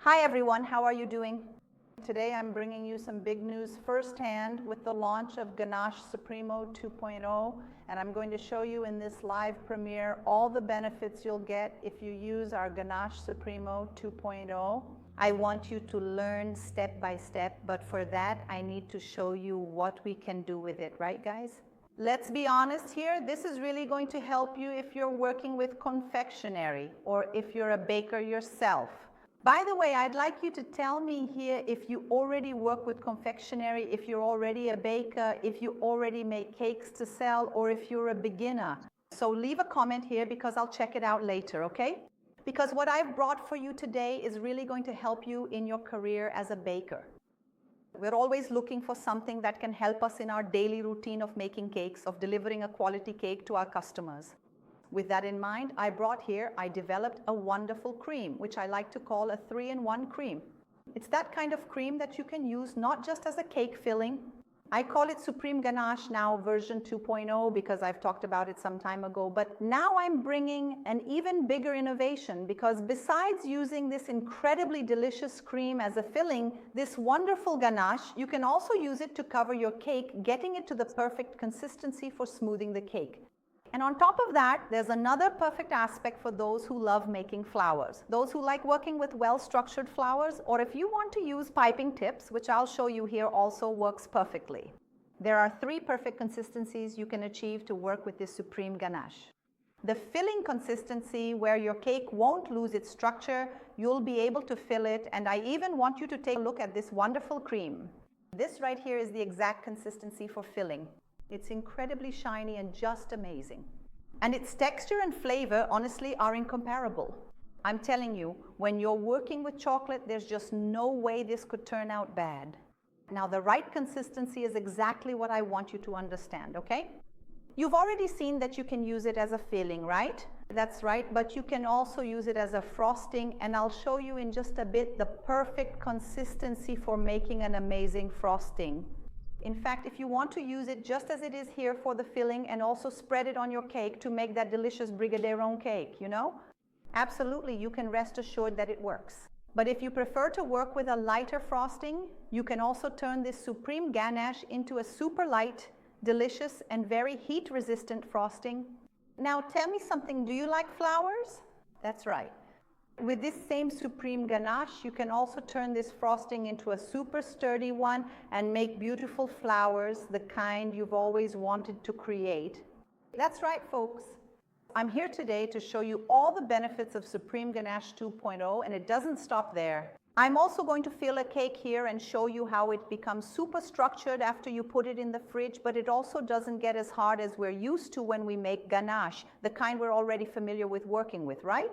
Hi everyone, how are you doing? Today I'm bringing you some big news firsthand with the launch of Ganache Supreme 2.0, and I'm going to show you in this live premiere all the benefits you'll get if you use our Ganache Supreme 2.0. I want you to learn step by step, but for that I need to show you what we can do with it, right guys? Let's be honest here, this is really going to help you if you're working with confectionery or if you're a baker yourself. By the way, I'd like you to tell me here if you already work with confectionery, if you're already a baker, if you already make cakes to sell, or if you're a beginner. So leave a comment here because I'll check it out later, okay? Because what I've brought for you today is really going to help you in your career as a baker. We're always looking for something that can help us in our daily routine of making cakes, of delivering a quality cake to our customers. With that in mind, I developed a wonderful cream, which I like to call a 3-in-1 cream. It's that kind of cream that you can use not just as a cake filling. I call it Supreme Ganache now version 2.0 because I've talked about it some time ago, but now I'm bringing an even bigger innovation because besides using this incredibly delicious cream as a filling, this wonderful ganache, you can also use it to cover your cake, getting it to the perfect consistency for smoothing the cake. And on top of that, there's another perfect aspect for those who love making flowers, those who like working with well-structured flowers, or if you want to use piping tips, which I'll show you here also works perfectly. There are 3 perfect consistencies you can achieve to work with this Supreme Ganache. The filling consistency, where your cake won't lose its structure, you'll be able to fill it, and I even want you to take a look at this wonderful cream. This right here is the exact consistency for filling. It's incredibly shiny and just amazing. And its texture and flavor, honestly, are incomparable. I'm telling you, when you're working with chocolate, there's just no way this could turn out bad. Now, the right consistency is exactly what I want you to understand, okay? You've already seen that you can use it as a filling, right? That's right, but you can also use it as a frosting, and I'll show you in just a bit the perfect consistency for making an amazing frosting. In fact, if you want to use it just as it is here for the filling and also spread it on your cake to make that delicious brigaderon cake, you know? Absolutely, you can rest assured that it works. But if you prefer to work with a lighter frosting, you can also turn this Supreme Ganache into a super light, delicious, and very heat-resistant frosting. Now tell me something, do you like flowers? That's right. With this same Supreme Ganache, you can also turn this frosting into a super sturdy one and make beautiful flowers, the kind you've always wanted to create. That's right, folks. I'm here today to show you all the benefits of Supreme Ganache 2.0, and it doesn't stop there. I'm also going to fill a cake here and show you how it becomes super structured after you put it in the fridge, but it also doesn't get as hard as we're used to when we make ganache, the kind we're already familiar with working with, right?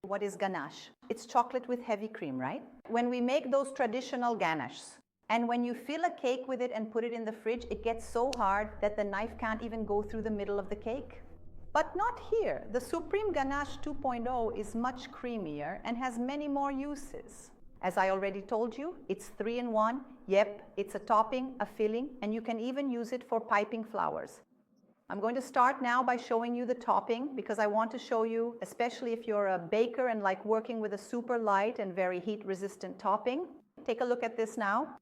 What is ganache? It's chocolate with heavy cream, right? When we make those traditional ganaches, and when you fill a cake with it and put it in the fridge, it gets so hard that the knife can't even go through the middle of the cake. But not here. The Supreme Ganache 2.0 is much creamier and has many more uses. As I already told you, it's 3-in-1. Yep, it's a topping, a filling, and you can even use it for piping flowers. I'm going to start now by showing you the topping because I want to show you, especially if you're a baker and like working with a super light and very heat-resistant topping. Take a look at this now.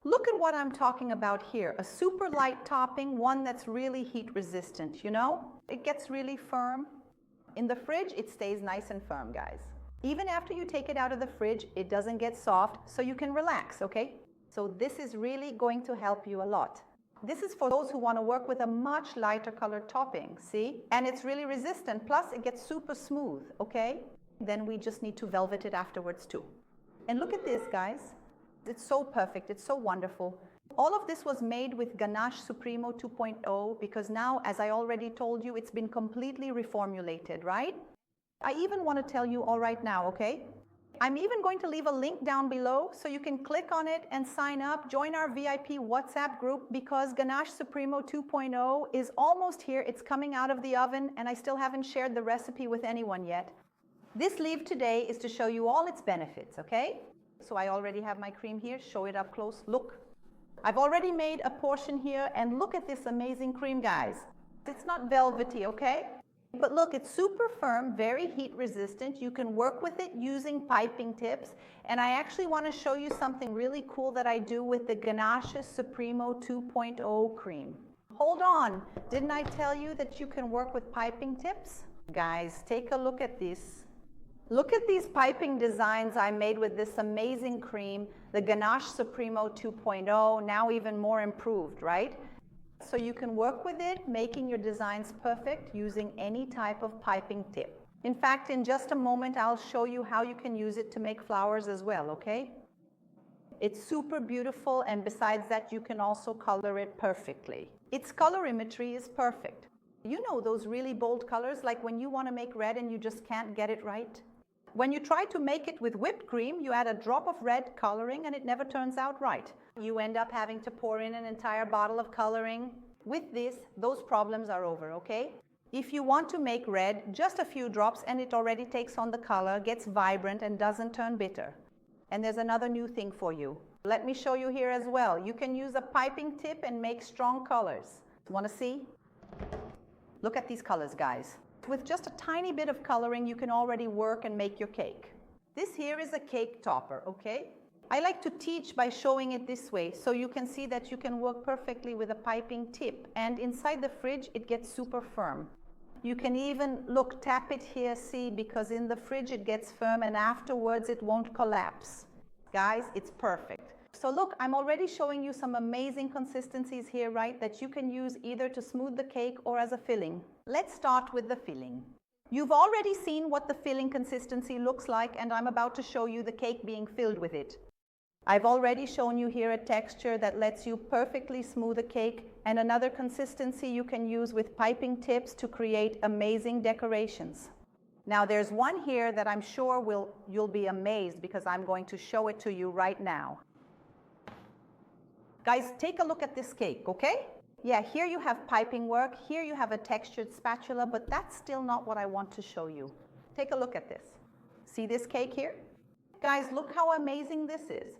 Look at what I'm talking about here. A super light topping, one that's really heat-resistant, you know? It gets really firm. In the fridge, it stays nice and firm, guys. Even after you take it out of the fridge, it doesn't get soft, so you can relax, okay? So this is really going to help you a lot. This is for those who want to work with a much lighter colored topping, see? And it's really resistant, plus it gets super smooth, okay? Then we just need to velvet it afterwards too. And look at this, guys. It's so perfect, it's so wonderful. All of this was made with Ganache Supreme 2.0 because now, as I already told you, it's been completely reformulated, right? I even want to tell you all right now, okay? I'm even going to leave a link down below so you can click on it and sign up, join our VIP WhatsApp group because Ganache Supreme 2.0 is almost here. It's coming out of the oven and I still haven't shared the recipe with anyone yet. This leave today is to show you all its benefits, okay? So I already have my cream here. Show it up close. Look. I've already made a portion here and look at this amazing cream, guys. It's not velvety, okay? But look, it's super firm, very heat resistant. You can work with it using piping tips. And I actually want to show you something really cool that I do with the Ganache Supremo 2.0 cream. Hold on, didn't I tell you that you can work with piping tips? Guys, take a look at this. Look at these piping designs I made with this amazing cream, the Ganache Supremo 2.0, now even more improved, right? So you can work with it, making your designs perfect using any type of piping tip. In fact, in just a moment, I'll show you how you can use it to make flowers as well, okay? It's super beautiful, and besides that, you can also color it perfectly. Its colorimetry is perfect. You know those really bold colors, like when you want to make red and you just can't get it right? When you try to make it with whipped cream, you add a drop of red coloring and it never turns out right. You end up having to pour in an entire bottle of coloring. With this, those problems are over, okay? If you want to make red, just a few drops and it already takes on the color, gets vibrant and doesn't turn bitter. And there's another new thing for you. Let me show you here as well. You can use a piping tip and make strong colors. Want to see? Look at these colors, guys. With just a tiny bit of coloring, you can already work and make your cake. This here is a cake topper, okay? I like to teach by showing it this way, so you can see that you can work perfectly with a piping tip. And inside the fridge, it gets super firm. You can even, look, tap it here, see, because in the fridge it gets firm and afterwards it won't collapse. Guys, it's perfect. So look, I'm already showing you some amazing consistencies here, right, that you can use either to smooth the cake or as a filling. Let's start with the filling. You've already seen what the filling consistency looks like, and I'm about to show you the cake being filled with it. I've already shown you here a texture that lets you perfectly smooth a cake, and another consistency you can use with piping tips to create amazing decorations. Now there's one here that I'm sure you'll be amazed because I'm going to show it to you right now. Guys, take a look at this cake, okay? Yeah, here you have piping work, here you have a textured spatula, but that's still not what I want to show you. Take a look at this. See this cake here? Guys, look how amazing this is.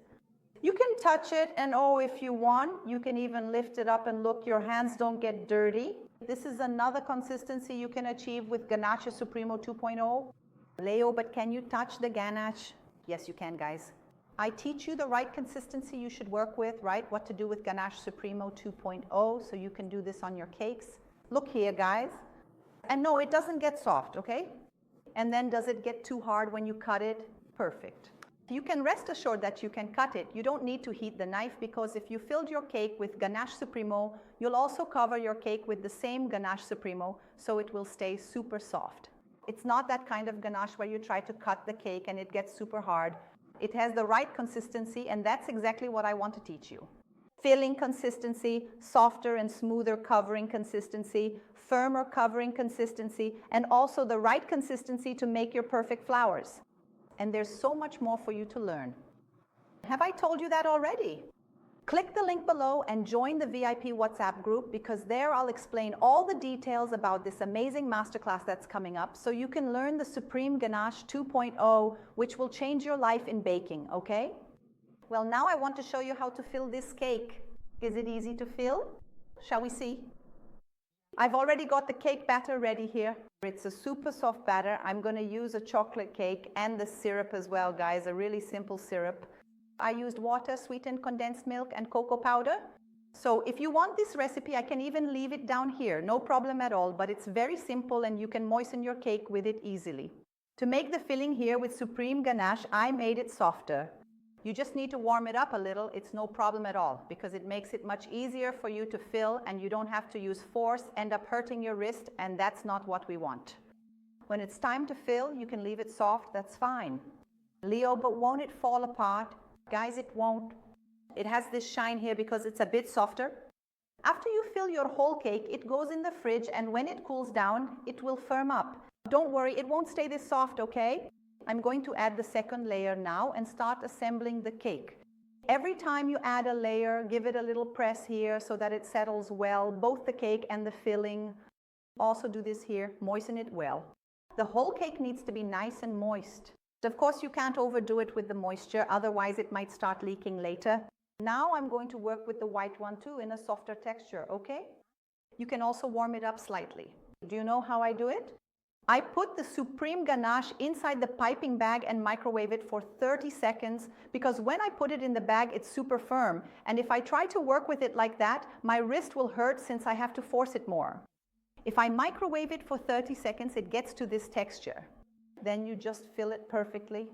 You can touch it, and oh, if you want, you can even lift it up and look, your hands don't get dirty. This is another consistency you can achieve with Ganache Supremo 2.0. Leo, but can you touch the Ganache? Yes, you can, guys. I teach you the right consistency you should work with, right? What to do with Ganache Supremo 2.0, so you can do this on your cakes. Look here, guys. And no, it doesn't get soft, okay? And then does it get too hard when you cut it? Perfect. You can rest assured that you can cut it. You don't need to heat the knife, because if you filled your cake with Ganache Supremo, you'll also cover your cake with the same Ganache Supremo, so it will stay super soft. It's not that kind of ganache where you try to cut the cake and it gets super hard. It has the right consistency, and that's exactly what I want to teach you. Filling consistency, softer and smoother covering consistency, firmer covering consistency, and also the right consistency to make your perfect flowers. And there's so much more for you to learn. Have I told you that already? Click the link below and join the VIP WhatsApp group, because there I'll explain all the details about this amazing masterclass that's coming up, so you can learn the Supreme Ganache 2.0, which will change your life in baking, okay? Well, now I want to show you how to fill this cake. Is it easy to fill? Shall we see? I've already got the cake batter ready here. It's a super soft batter. I'm going to use a chocolate cake and the syrup as well, guys, a really simple syrup. I used water, sweetened condensed milk, and cocoa powder. So if you want this recipe, I can even leave it down here, no problem at all, but it's very simple and you can moisten your cake with it easily. To make the filling here with Supreme Ganache, I made it softer. You just need to warm it up a little. It's no problem at all, because it makes it much easier for you to fill, and you don't have to use force, end up hurting your wrist, and that's not what we want. When it's time to fill, you can leave it soft, that's fine. Leo, but won't it fall apart? Guys, it won't. It has this shine here because it's a bit softer. After you fill your whole cake, it goes in the fridge, and when it cools down, it will firm up. Don't worry, it won't stay this soft, okay? I'm going to add the second layer now and start assembling the cake. Every time you add a layer, give it a little press here so that it settles well, both the cake and the filling. Also do this here, moisten it well. The whole cake needs to be nice and moist. Of course, you can't overdo it with the moisture, otherwise it might start leaking later. Now I'm going to work with the white one too in a softer texture, okay? You can also warm it up slightly. Do you know how I do it? I put the Supreme Ganache inside the piping bag and microwave it for 30 seconds because when I put it in the bag, it's super firm. And if I try to work with it like that, my wrist will hurt since I have to force it more. If I microwave it for 30 seconds, it gets to this texture. Then you just fill it perfectly.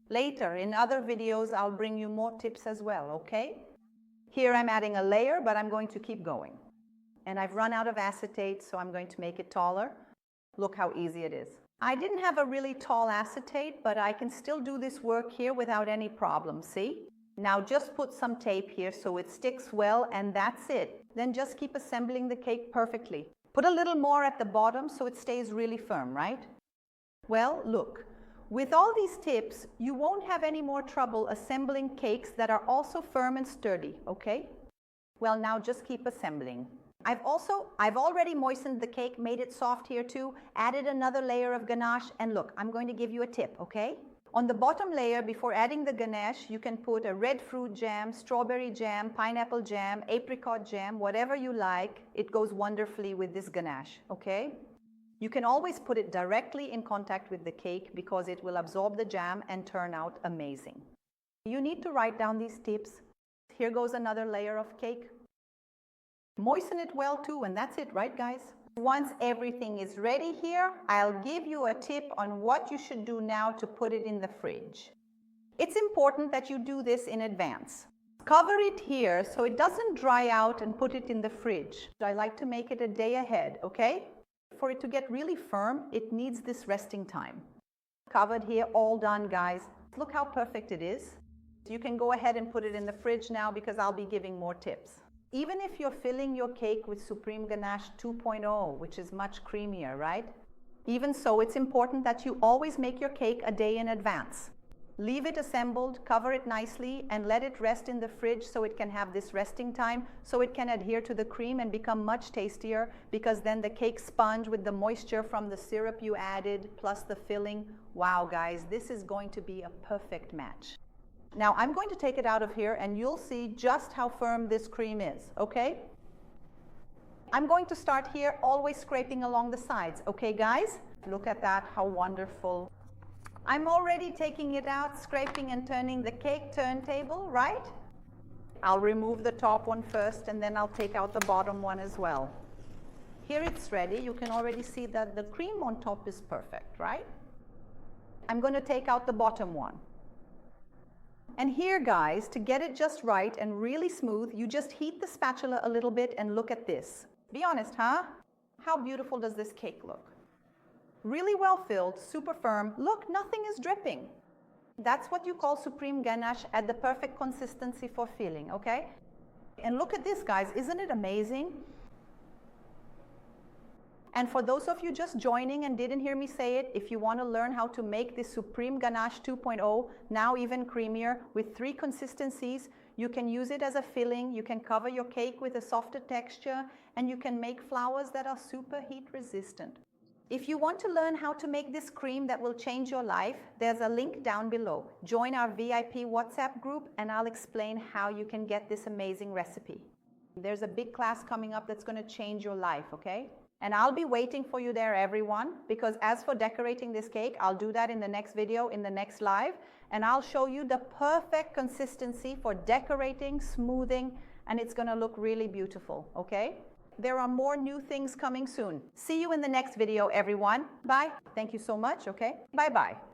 Later, in other videos, I'll bring you more tips as well, okay? Here I'm adding a layer, but I'm going to keep going. And I've run out of acetate, so I'm going to make it taller. Look how easy it is. I didn't have a really tall acetate, but I can still do this work here without any problem, see? Now just put some tape here so it sticks well, and that's it. Then just keep assembling the cake perfectly. Put a little more at the bottom so it stays really firm, right? Well, look, with all these tips, you won't have any more trouble assembling cakes that are also firm and sturdy, okay? Well, now just keep assembling. I've already moistened the cake, made it soft here too, added another layer of ganache, and look, I'm going to give you a tip, okay? On the bottom layer, before adding the ganache, you can put a red fruit jam, strawberry jam, pineapple jam, apricot jam, whatever you like. It goes wonderfully with this ganache, okay? You can always put it directly in contact with the cake because it will absorb the jam and turn out amazing. You need to write down these tips. Here goes another layer of cake. Moisten it well too, and that's it, right guys? Once everything is ready here, I'll give you a tip on what you should do now to put it in the fridge. It's important that you do this in advance. Cover it here so it doesn't dry out and put it in the fridge. I like to make it a day ahead, okay? For it to get really firm, it needs this resting time. Covered here, all done, guys. Look how perfect it is. You can go ahead and put it in the fridge now because I'll be giving more tips. Even if you're filling your cake with Supreme Ganache 2.0, which is much creamier, right? Even so, it's important that you always make your cake a day in advance. Leave it assembled, cover it nicely, and let it rest in the fridge so it can have this resting time, so it can adhere to the cream and become much tastier, because then the cake sponge with the moisture from the syrup you added, plus the filling, wow guys, this is going to be a perfect match. Now I'm going to take it out of here and you'll see just how firm this cream is, okay? I'm going to start here, always scraping along the sides, okay guys? Look at that, how wonderful. I'm already taking it out, scraping and turning the cake turntable, right? I'll remove the top one first and then I'll take out the bottom one as well. Here it's ready. You can already see that the cream on top is perfect, right? I'm going to take out the bottom one. And here, guys, to get it just right and really smooth, you just heat the spatula a little bit and look at this. Be honest, huh? How beautiful does this cake look? Really well filled, super firm. Look, nothing is dripping. That's what you call Supreme Ganache at the perfect consistency for filling, okay? And look at this, guys. Isn't it amazing? And for those of you just joining and didn't hear me say it, if you want to learn how to make this Supreme Ganache 2.0, now even creamier, with 3 consistencies, you can use it as a filling, you can cover your cake with a softer texture, and you can make flowers that are super heat resistant. If you want to learn how to make this cream that will change your life, there's a link down below. Join our VIP WhatsApp group and I'll explain how you can get this amazing recipe. There's a big class coming up that's going to change your life, okay? And I'll be waiting for you there, everyone, because as for decorating this cake, I'll do that in the next video, in the next live, and I'll show you the perfect consistency for decorating, smoothing, and it's going to look really beautiful, okay? There are more new things coming soon. See you in the next video, everyone. Bye. Thank you so much, okay? Bye-bye.